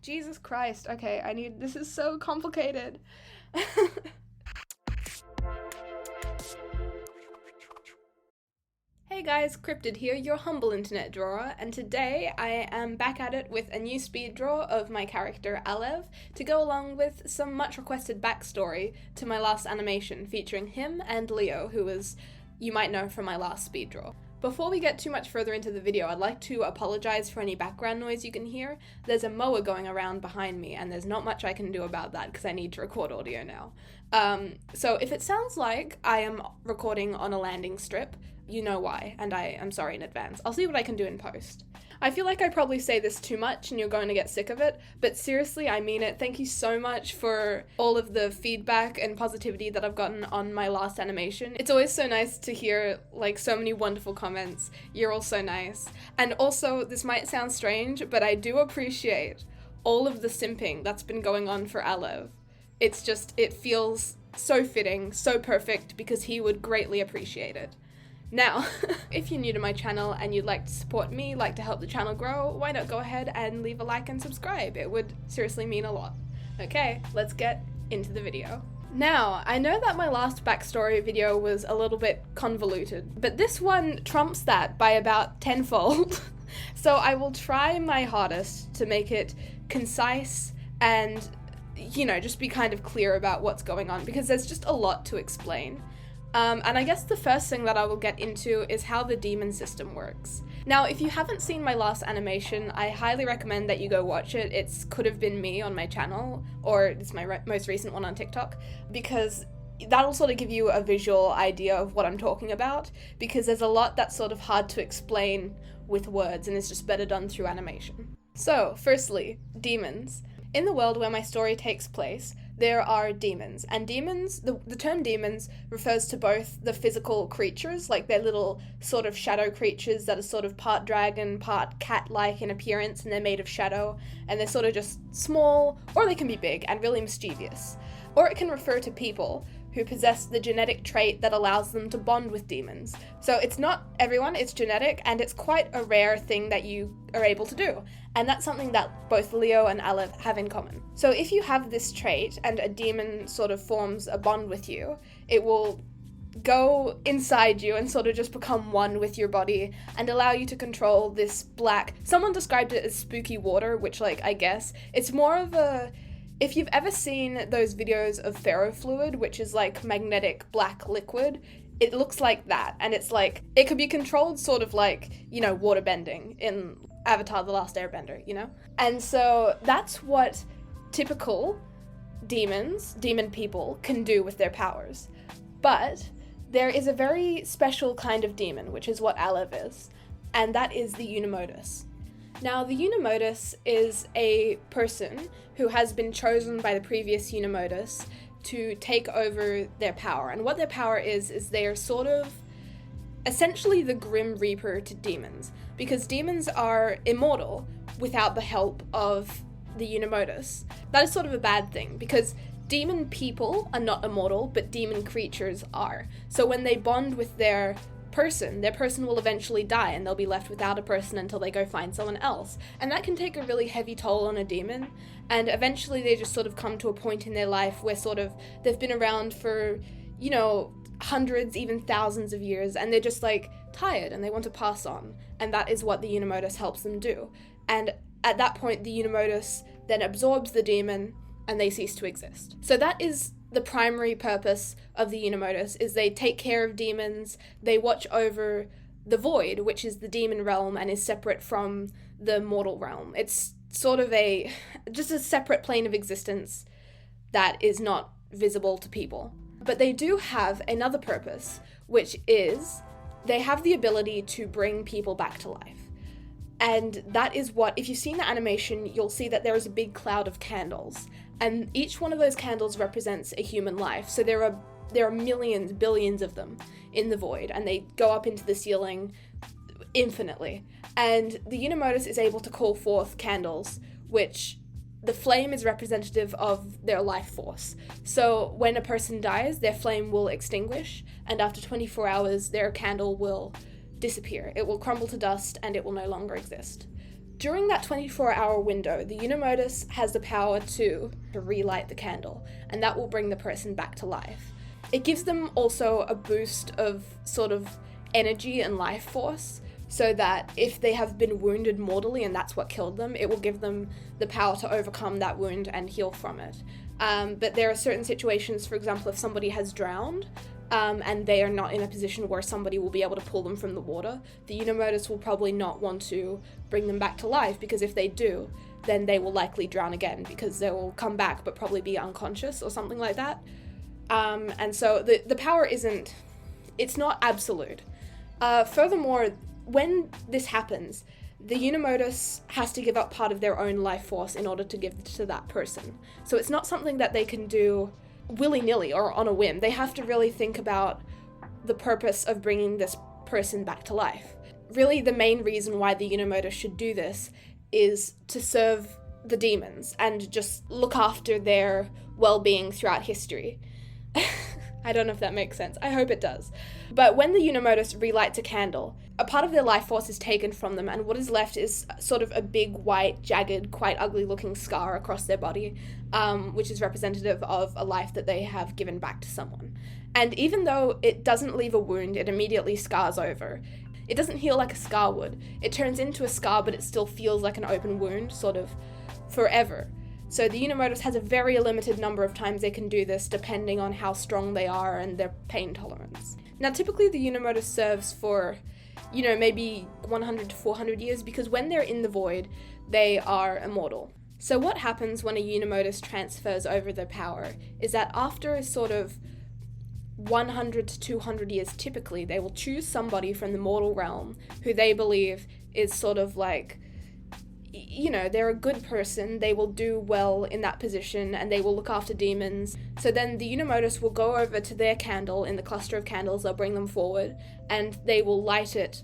Jesus Christ. Okay, this is so complicated. Hey guys, Cryptid here, your humble internet drawer, and today I am back at it with a new speed draw of my character Alev to go along with some much requested backstory to my last animation featuring him and Leo, who you might know from my last speed draw. Before we get too much further into the video, I'd like to apologize for any background noise you can hear. There's a mower going around behind me and there's not much I can do about that because I need to record audio now. So if it sounds like I am recording on a landing strip, you know why, and I am sorry in advance. I'll see what I can do in post. I feel like I probably say this too much and you're going to get sick of it, but seriously, I mean it. Thank you so much for all of the feedback and positivity that I've gotten on my last animation. It's always so nice to hear, like, so many wonderful comments. You're all so nice. And also, this might sound strange, but I do appreciate all of the simping that's been going on for Alev. It feels so fitting, so perfect, because he would greatly appreciate it. Now, if you're new to my channel and you'd like to support me, like to help the channel grow, why not go ahead and leave a like and subscribe? It would seriously mean a lot. Okay, let's get into the video. Now, I know that my last backstory video was a little bit convoluted, but this one trumps that by about tenfold. So I will try my hardest to make it concise and, just be kind of clear about what's going on, because there's just a lot to explain. And I guess the first thing that I will get into is how the demon system works. Now, if you haven't seen my last animation, I highly recommend that you go watch it. It's Could Have Been Me on my channel, or it's my most recent one on TikTok, because that'll sort of give you a visual idea of what I'm talking about, because there's a lot that's sort of hard to explain with words, and it's just better done through animation. So, firstly, demons. In the world where my story takes place, there are demons, and demons, the term demons refers to both the physical creatures, like they're little sort of shadow creatures that are sort of part dragon, part cat-like in appearance, and they're made of shadow, and they're sort of just small, or they can be big and really mischievous. Or it can refer to people who possess the genetic trait that allows them to bond with demons. So it's not everyone, it's genetic, and it's quite a rare thing that you are able to do. And that's something that both Leo and Alev have in common. So if you have this trait and a demon sort of forms a bond with you, it will go inside you and sort of just become one with your body and allow you to control this black, someone described it as spooky water, which, like, I guess, it's more of a, if you've ever seen those videos of ferrofluid, which is like magnetic black liquid, it looks like that, and it's like, it could be controlled sort of like, water bending in Avatar: The Last Airbender, And so that's what typical demon people can do with their powers. But there is a very special kind of demon, which is what Alev is, and that is the unimodus. Now, the unimodus is a person who has been chosen by the previous unimodus to take over their power. And what their power is they are sort of essentially the Grim Reaper to demons, because demons are immortal without the help of the unimodus. That is sort of a bad thing, because demon people are not immortal, but demon creatures are. So when they bond with their person will eventually die, and they'll be left without a person until they go find someone else. And that can take a really heavy toll on a demon, and eventually they just sort of come to a point in their life where sort of they've been around for, hundreds, even thousands of years, and they're just like tired and they want to pass on. And that is what the unimodus helps them do. And at that point, the unimodus then absorbs the demon and they cease to exist. So that is the primary purpose of the unimodus, is they take care of demons, they watch over the void, which is the demon realm and is separate from the mortal realm. It's sort of just a separate plane of existence that is not visible to people. But they do have another purpose, which is they have the ability to bring people back to life. And that is what, if you've seen the animation, you'll see that there is a big cloud of candles. And each one of those candles represents a human life. So there are millions, billions of them in the void, and they go up into the ceiling infinitely. And the unimodus is able to call forth candles, which the flame is representative of their life force. So when a person dies, their flame will extinguish, and after 24 hours, their candle will disappear. It will crumble to dust, and it will no longer exist. During that 24-hour window, the unimodus has the power to relight the candle, and that will bring the person back to life. It gives them also a boost of sort of energy and life force, so that if they have been wounded mortally and that's what killed them, it will give them the power to overcome that wound and heal from it. But there are certain situations, for example, if somebody has drowned, and they are not in a position where somebody will be able to pull them from the water, the unimodus will probably not want to bring them back to life, because if they do, then they will likely drown again, because they will come back but probably be unconscious or something like that. And so the power it's not absolute. Furthermore, when this happens, the unimodus has to give up part of their own life force in order to give to that person. So it's not something that they can do willy-nilly or on a whim. They have to really think about the purpose of bringing this person back to life. Really, the main reason why the unimodus should do this is to serve the demons and just look after their well-being throughout history. I don't know if that makes sense. I hope it does. But when the unimodus relights a candle, a part of their life force is taken from them, and what is left is sort of a big, white, jagged, quite ugly-looking scar across their body, which is representative of a life that they have given back to someone. And even though it doesn't leave a wound, it immediately scars over. It doesn't heal like a scar would. It turns into a scar, but it still feels like an open wound, sort of forever. So the unimodus has a very limited number of times they can do this, depending on how strong they are and their pain tolerance. Now, typically the unimodus serves for, maybe 100 to 400 years, because when they're in the void, they are immortal. So what happens when a unimodus transfers over their power is that after sort of 100 to 200 years, typically, they will choose somebody from the mortal realm who they believe is sort of like, they're a good person, they will do well in that position, and they will look after demons. So then the unimodus will go over to their candle in the cluster of candles, they'll bring them forward, and they will light it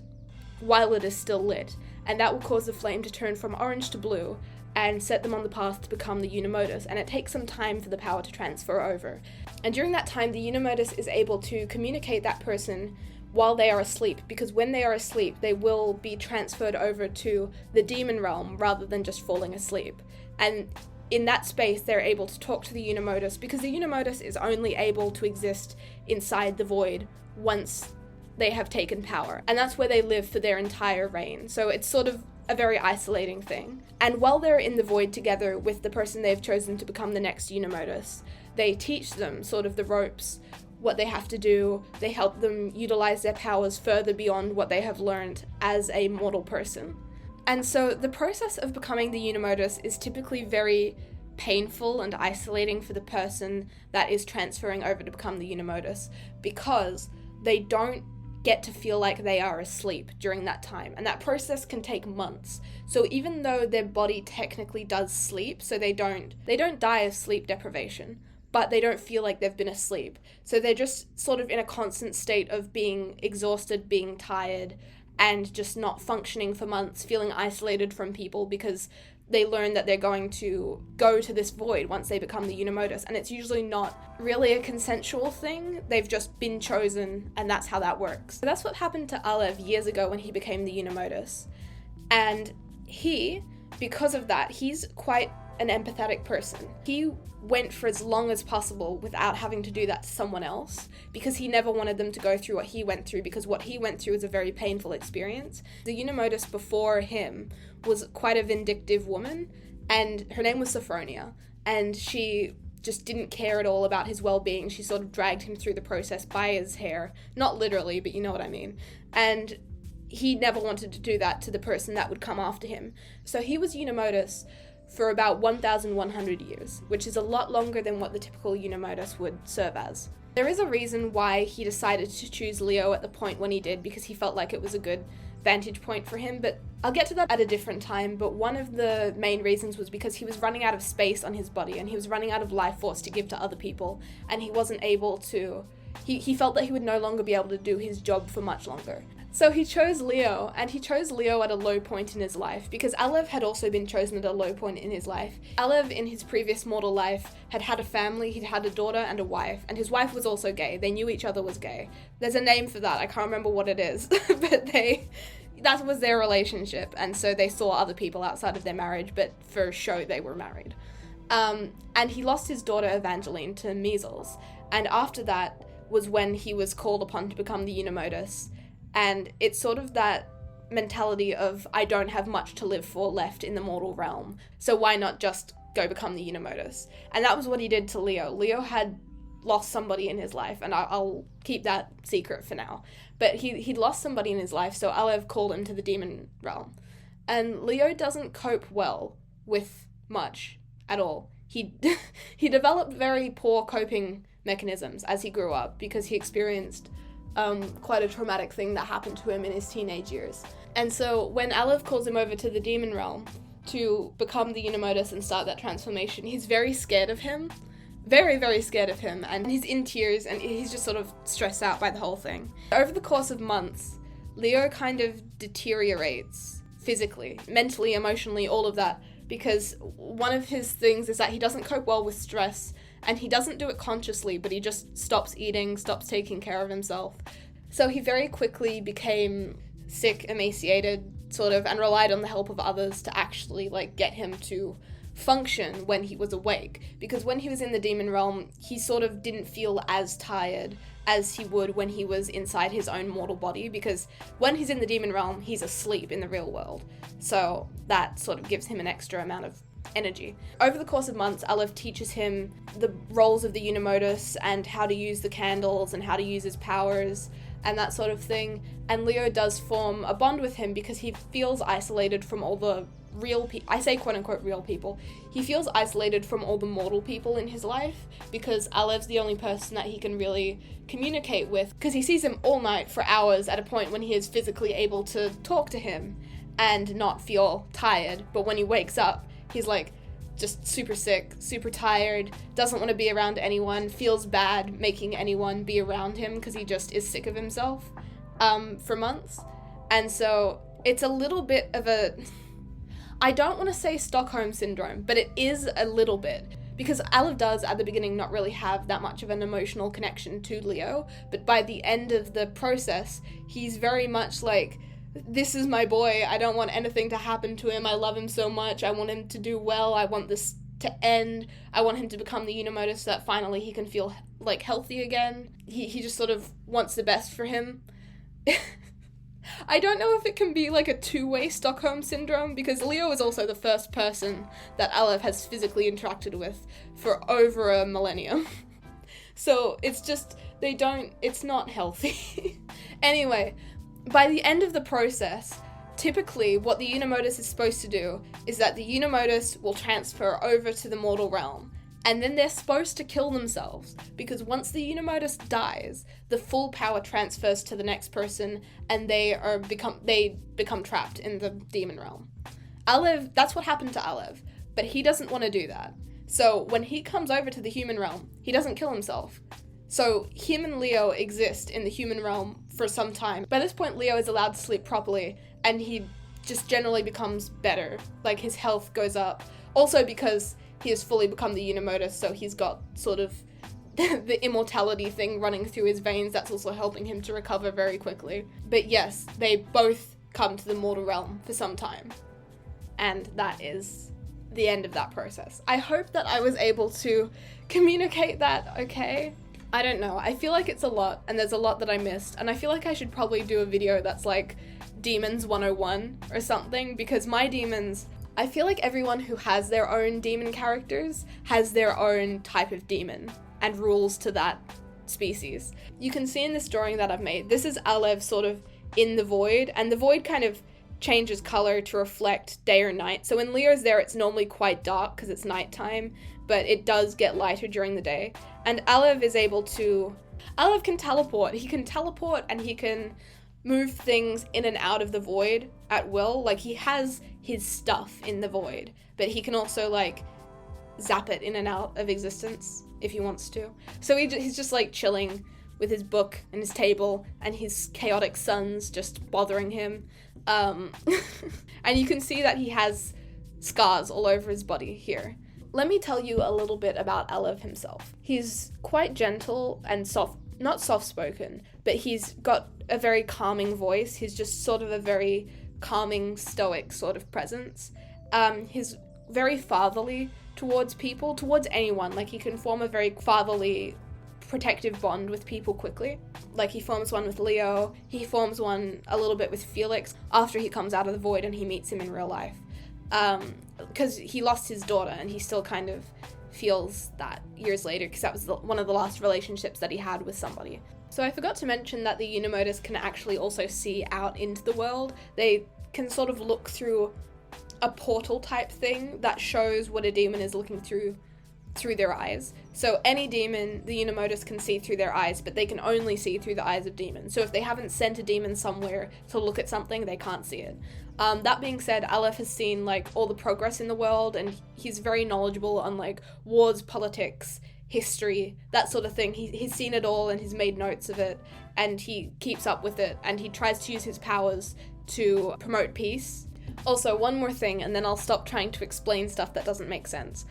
while it is still lit. And that will cause the flame to turn from orange to blue and set them on the path to become the unimodus. And it takes some time for the power to transfer over. And during that time, the unimodus is able to communicate that person while they are asleep, because when they are asleep, they will be transferred over to the demon realm rather than just falling asleep. And in that space, they're able to talk to the unimodus, because the unimodus is only able to exist inside the void once they have taken power. And that's where they live for their entire reign. So it's sort of a very isolating thing. And while they're in the void together with the person they've chosen to become the next unimodus, they teach them sort of the ropes, what they have to do. They help them utilize their powers further beyond what they have learned as a mortal person. And so the process of becoming the unimodus is typically very painful and isolating for the person that is transferring over to become the unimodus, because they don't get to feel like they are asleep during that time, and that process can take months. So even though their body technically does sleep, so they don't die of sleep deprivation, but they don't feel like they've been asleep. So they're just sort of in a constant state of being exhausted, being tired, and just not functioning for months, feeling isolated from people, because they learn that they're going to go to this void once they become the unimodus. And it's usually not really a consensual thing. They've just been chosen, and that's how that works. So that's what happened to Alev years ago when he became the unimodus. And because of that, he's quite an empathetic person. He went for as long as possible without having to do that to someone else, because he never wanted them to go through what he went through, because what he went through was a very painful experience. The unimodus before him was quite a vindictive woman, and her name was Sophronia, and she just didn't care at all about his well-being. She sort of dragged him through the process by his hair, not literally, but you know what I mean. And he never wanted to do that to the person that would come after him. So he was unimodus for about 1,100 years, which is a lot longer than what the typical unimodus would serve as. There is a reason why he decided to choose Leo at the point when he did, because he felt like it was a good vantage point for him, but I'll get to that at a different time. But one of the main reasons was because he was running out of space on his body, and he was running out of life force to give to other people, and he wasn't able to, he felt that he would no longer be able to do his job for much longer. So he chose Leo, and he chose Leo at a low point in his life, because Alev had also been chosen at a low point in his life. Alev, in his previous mortal life, had had a family. He'd had a daughter and a wife, and his wife was also gay. They knew each other was gay. There's a name for that, I can't remember what it is, but that was their relationship, and so they saw other people outside of their marriage, but for show they were married. And he lost his daughter Evangeline to measles, and after that was when he was called upon to become the unimodus, and it's sort of that mentality of, I don't have much to live for left in the mortal realm, so why not just go become the unimodus? And that was what he did to Leo. Leo had lost somebody in his life, and I'll keep that secret for now, but he'd lost somebody in his life, so Alev called him to the demon realm. And Leo doesn't cope well with much at all. He developed very poor coping mechanisms as he grew up, because he experienced quite a traumatic thing that happened to him in his teenage years. And so when Alev calls him over to the demon realm to become the unimodus and start that transformation, he's very scared of him. Very, very scared of him, and he's in tears, and he's just sort of stressed out by the whole thing. Over the course of months, Leo kind of deteriorates physically, mentally, emotionally, all of that, because one of his things is that he doesn't cope well with stress, and he doesn't do it consciously, but he just stops eating, stops taking care of himself. So he very quickly became sick, emaciated, sort of, and relied on the help of others to actually, like, get him to function when he was awake, because when he was in the demon realm, he sort of didn't feel as tired as he would when he was inside his own mortal body, because when he's in the demon realm, he's asleep in the real world, so that sort of gives him an extra amount of energy. Over the course of months, Alev teaches him the roles of the unimodus and how to use the candles and how to use his powers and that sort of thing, and Leo does form a bond with him because he feels isolated from all the real people. I say quote-unquote real people. He feels isolated from all the mortal people in his life because Alev's the only person that he can really communicate with, because he sees him all night for hours at a point when he is physically able to talk to him and not feel tired, but when he wakes up, he's like just super sick, super tired, doesn't want to be around anyone, feels bad making anyone be around him because he just is sick of himself for months. And so it's a little bit of a, I don't want to say Stockholm syndrome, but it is a little bit, because Alev does at the beginning not really have that much of an emotional connection to Leo, but by the end of the process, he's very much like, this is my boy, I don't want anything to happen to him, I love him so much, I want him to do well, I want this to end, I want him to become the unimodus so that finally he can feel like healthy again. He just sort of wants the best for him. I don't know if it can be like a two-way Stockholm syndrome, because Leo is also the first person that Alev has physically interacted with for over a millennium. So it's just, it's not healthy. Anyway, by the end of the process, typically what the unimodus is supposed to do is that the unimodus will transfer over to the mortal realm, and then they're supposed to kill themselves, because once the unimodus dies, the full power transfers to the next person, and they become trapped in the demon realm. Alev, that's what happened to Alev, but he doesn't want to do that. So when he comes over to the human realm, he doesn't kill himself. So him and Leo exist in the human realm for some time. By this point, Leo is allowed to sleep properly, and he just generally becomes better. Like, his health goes up. Also because he has fully become the unimodus, so he's got sort of the immortality thing running through his veins that's also helping him to recover very quickly. But yes, they both come to the mortal realm for some time. And that is the end of that process. I hope that I was able to communicate that okay. I don't know, I feel like it's a lot, and there's a lot that I missed, and I feel like I should probably do a video that's like Demons 101 or something, because my demons, I feel like everyone who has their own demon characters has their own type of demon and rules to that species. You can see in this drawing that I've made, this is Alev sort of in the void, and the void kind of changes color to reflect day or night. So when Leo's there, it's normally quite dark because it's nighttime, but it does get lighter during the day. And Alev can teleport. He can teleport and he can move things in and out of the void at will. Like, he has his stuff in the void, but he can also like zap it in and out of existence if he wants to. So he's just like chilling with his book and his table and his chaotic sons just bothering him. And you can see that he has scars all over his body here. Let me tell you a little bit about Alev himself. He's quite gentle and not soft-spoken, but he's got a very calming voice. He's just sort of a very calming, stoic sort of presence. He's very fatherly towards people, towards anyone. Like, he can form a very fatherly, protective bond with people quickly. Like, he forms one with Leo, he forms one a little bit with Felix after he comes out of the void and he meets him in real life. Because he lost his daughter and he still kind of feels that years later, because that was one of the last relationships that he had with somebody. So I forgot to mention that the unimodus can actually also see out into the world. They can sort of look through a portal type thing that shows what a demon is looking through their eyes. So any demon, the unimodus can see through their eyes, but they can only see through the eyes of demons. So if they haven't sent a demon somewhere to look at something, they can't see it. That being said, Alev has seen like all the progress in the world, and he's very knowledgeable on like wars, politics, history, that sort of thing. He's seen it all and he's made notes of it, and he keeps up with it, and he tries to use his powers to promote peace. Also, one more thing, and then I'll stop trying to explain stuff that doesn't make sense.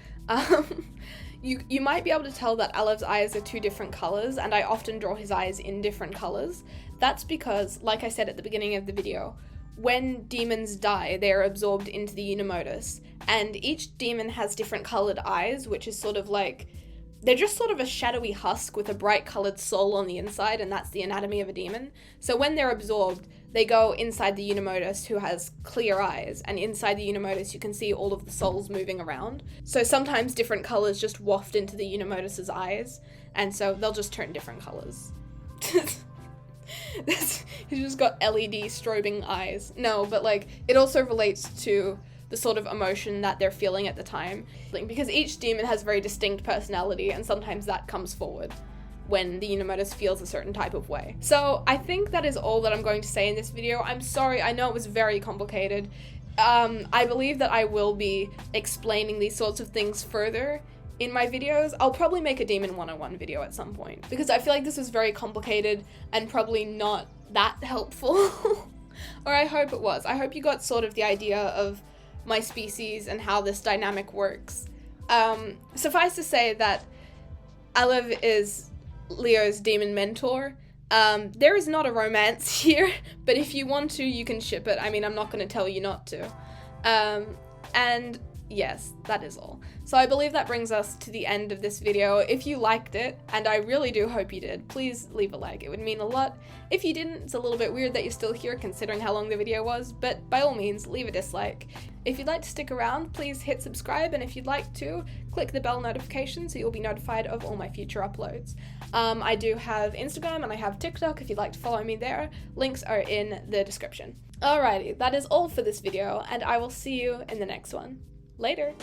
You might be able to tell that Alev's eyes are two different colors, and I often draw his eyes in different colors. That's because, like I said at the beginning of the video, when demons die, they are absorbed into the unimodus, and each demon has different colored eyes, which is sort of like, they're just sort of a shadowy husk with a bright colored soul on the inside, and that's the anatomy of a demon. So when they're absorbed, they go inside the unimodus, who has clear eyes, and inside the unimodus you can see all of the souls moving around. So sometimes different colors just waft into the unimodus's eyes, and so they'll just turn different colors. He's just got LED strobing eyes. No, but like, it also relates to the sort of emotion that they're feeling at the time, because each demon has very distinct personality, and sometimes that comes forward when the unimodus feels a certain type of way. So I think that is all that I'm going to say in this video. I'm sorry, I know it was very complicated. I believe that I will be explaining these sorts of things further in my videos. I'll probably make a Demon 101 video at some point, because I feel like this was very complicated and probably not that helpful. Or I hope it was. I hope you got sort of the idea of my species and how this dynamic works. Suffice to say that Alev is Leo's demon mentor. There is not a romance here, but if you want to, you can ship it. I mean, I'm not going to tell you not to. And yes, that is all. So I believe that brings us to the end of this video. If you liked it, and I really do hope you did, please leave a like. It would mean a lot. If you didn't, it's a little bit weird that you're still here considering how long the video was, but by all means, leave a dislike. If you'd like to stick around, please hit subscribe, and if you'd like to, click the bell notification so you'll be notified of all my future uploads. I do have Instagram and I have TikTok if you'd like to follow me there. Links are in the description. Alrighty, that is all for this video, and I will see you in the next one. Later!